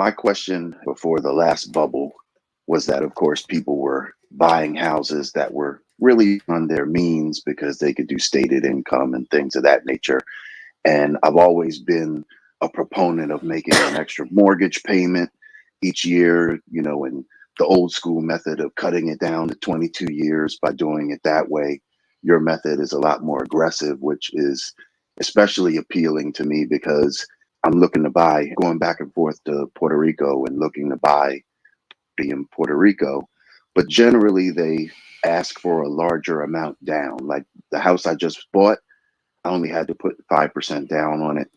My question before the last bubble was that, of course, people were buying houses that were really on their means because they could do stated income and things of that nature. And I've always been a proponent of making an extra mortgage payment each year, and the old school method of cutting it down to 22 years by doing it that way. Your method is a lot more aggressive, which is especially appealing to me because I'm looking to buy, going back and forth to Puerto Rico and looking to buy in Puerto Rico. But generally, they ask for a larger amount down. Like the house I just bought, I only had to put 5% down on it.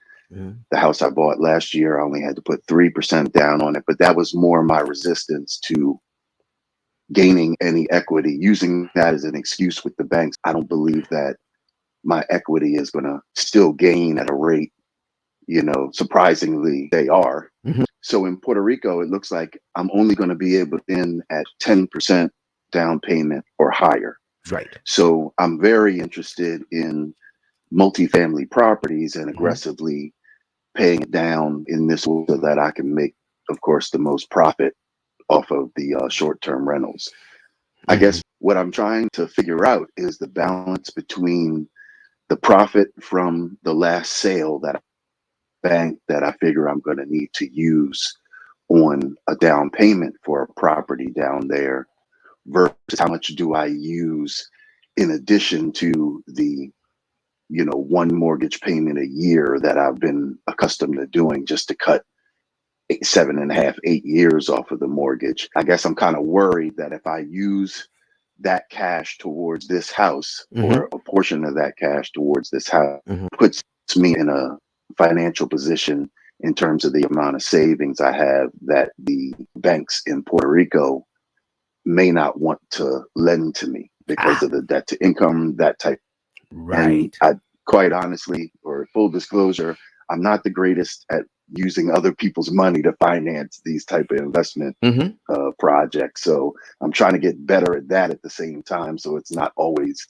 The house I bought last year, I only had to put 3% down on it. But that was more my resistance to gaining any equity, using that as an excuse with the banks. I don't believe that my equity is going to still gain at a rate, surprisingly, they are. So in Puerto Rico, it looks like I'm only going to be able to in at 10% down payment or higher. Right. So I'm very interested in multifamily properties and aggressively paying it down in this way so that I can make, of course, the most profit off of the short-term rentals. I guess what I'm trying to figure out is the balance between the profit from the last sale that bank that I figure I'm going to need to use on a down payment for a property down there versus how much do I use in addition to the one mortgage payment a year that I've been accustomed to doing just to cut 7.5, 8 years off of the mortgage. I guess I'm kind of worried that if I use that cash towards this house or a portion of that cash towards this house puts me in a financial position in terms of the amount of savings I have that the banks in Puerto Rico may not want to lend to me because of the debt to income, that type. Right. And I quite honestly, or full disclosure, I'm not the greatest at using other people's money to finance these type of investment projects. So I'm trying to get better at that at the same time. So it's not always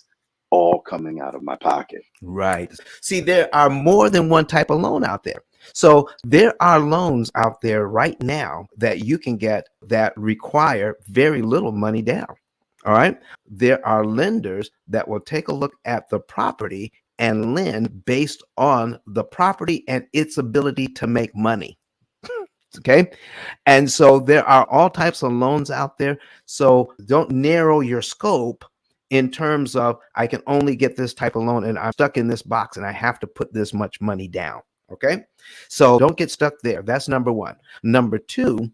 all coming out of my pocket. Right. See, there are more than one type of loan out there. So there are loans out there right now that you can get that require very little money down. All right. There are lenders that will take a look at the property and lend based on the property and its ability to make money. Okay. And so there are all types of loans out there. So don't narrow your scope in terms of I can only get this type of loan and I'm stuck in this box and I have to put this much money down. Okay. So don't get stuck there. That's number one. Number two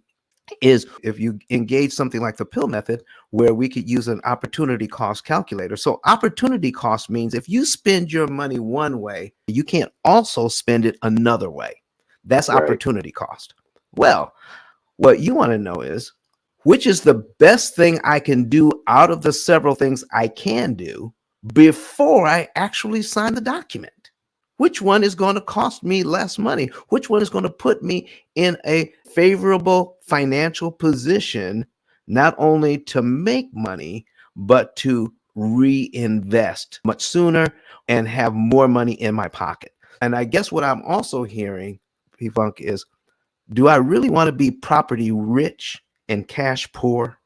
is if you engage something like the P.I.L.L method where we could use an opportunity cost calculator. So opportunity cost means if you spend your money one way, you can't also spend it another way. That's opportunity cost. Well, what you want to know is which is the best thing I can do out of the several things I can do before I actually sign the document. Which one is going to cost me less money? Which one is going to put me in a favorable financial position, not only to make money, but to reinvest much sooner and have more money in my pocket? And I guess what I'm also hearing, P-Funk, is do I really want to be property rich and cash poor?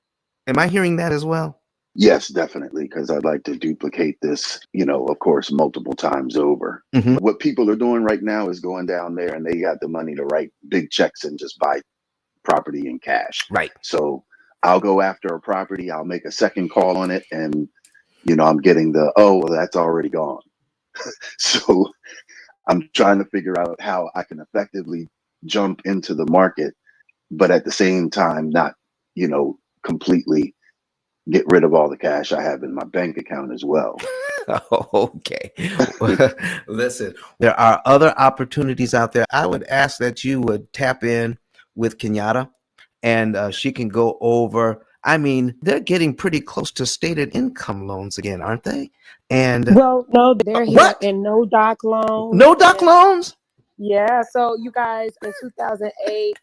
Am I hearing that as well? Yes, definitely, because I'd like to duplicate this, of course, multiple times over. What people are doing right now is going down there and they got the money to write big checks and just buy property in cash. Right. So I'll go after a property, I'll make a second call on it, and I'm getting well, that's already gone. So I'm trying to figure out how I can effectively jump into the market, but at the same time, not, completely get rid of all the cash I have in my bank account as well. Okay. Well, listen, there are other opportunities out there. I would ask that you would tap in with Kenyatta and she can go over. I mean, they're getting pretty close to stated income loans again, aren't they? And well, no, they're here what? in no doc loans. No doc loans? Yeah. So you guys in 2008,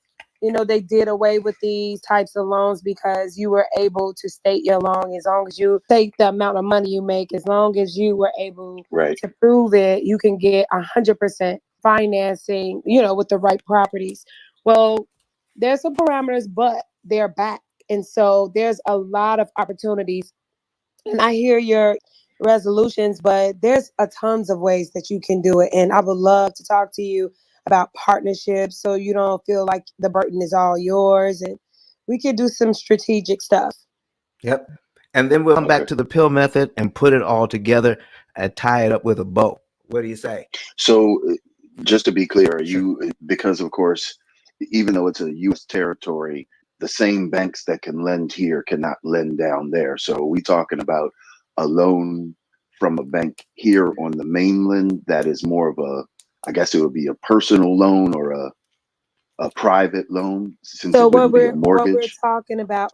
they did away with these types of loans because you were able to state your loan as long as you state the amount of money you make, as long as you were able to prove it, you can get 100% financing, with the right properties. Well, there's some parameters, but they're back. And so there's a lot of opportunities. And I hear your resolutions, but there's a tons of ways that you can do it. And I would love to talk to you about partnerships so you don't feel like the burden is all yours. And we could do some strategic stuff. Yep. And then we'll come back Okay. to the P.I.L.L method and put it all together and tie it up with a bow. What do you say? So just to be clear, are Sure. you, because of course, even though it's a U.S. territory, the same banks that can lend here cannot lend down there. So are we talking about a loan from a bank here on the mainland that is more of a, I guess it would be a personal loan or a private loan, since So it what wouldn't be a we're mortgage? talking about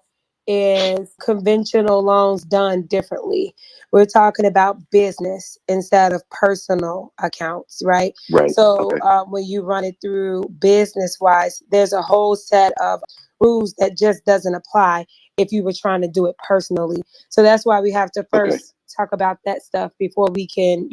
is conventional loans done differently. We're talking about business instead of personal accounts, right? Right. So Okay. when you run it through business wise, there's a whole set of rules that just doesn't apply if you were trying to do it personally. So that's why we have to Okay. first talk about that stuff before we can,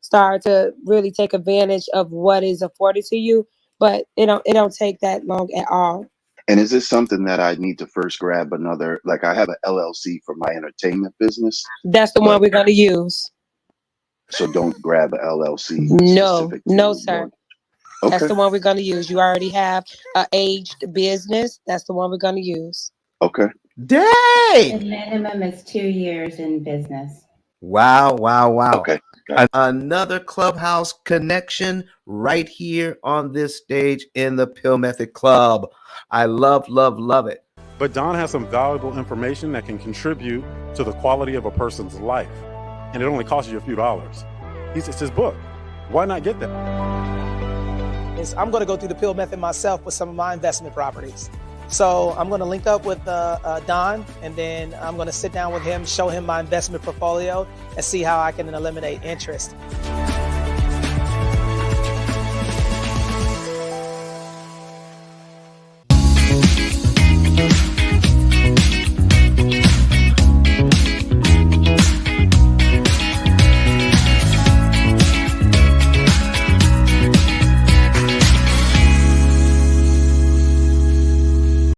start to really take advantage of what is afforded to you. But it don't take that long at all. And is this something that I need to first grab another, like I have an LLC for my entertainment business, That's the one but we're going to use. so don't grab a LLC No, specific no, to sir. mortgage. That's Okay. the one we're going to use. You already have a aged business. That's the one we're going to use. Okay. Dang! The minimum is 2 years in business. Wow, wow, wow. Okay. Got it. Another Clubhouse connection right here on this stage in the P.I.L.L Method Club. I love, love, love it. But Don has some valuable information that can contribute to the quality of a person's life. And it only costs you a few dollars. It's his book. Why not get that? I'm going to go through the P.I.L.L method myself with some of my investment properties. So I'm going to link up with Don, and then I'm going to sit down with him, show him my investment portfolio, and see how I can eliminate interest.